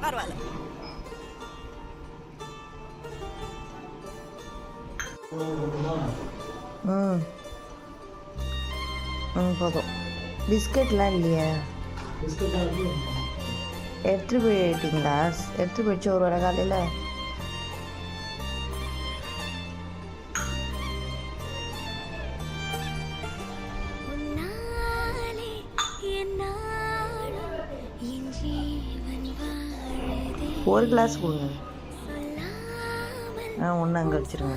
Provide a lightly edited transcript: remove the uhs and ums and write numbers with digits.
பரவாயில்ல. போதும். பிஸ்கெட்லாம் இல்லையா? எடுத்துகிட்டு போயிட்டீங்களா? எடுத்துகிட்டு போயிடுச்சு ஒரு வேலை காலையில். ஒரு கிளாஸ் கொடுங்க. ஒன்று அங்கே வச்சுருங்க.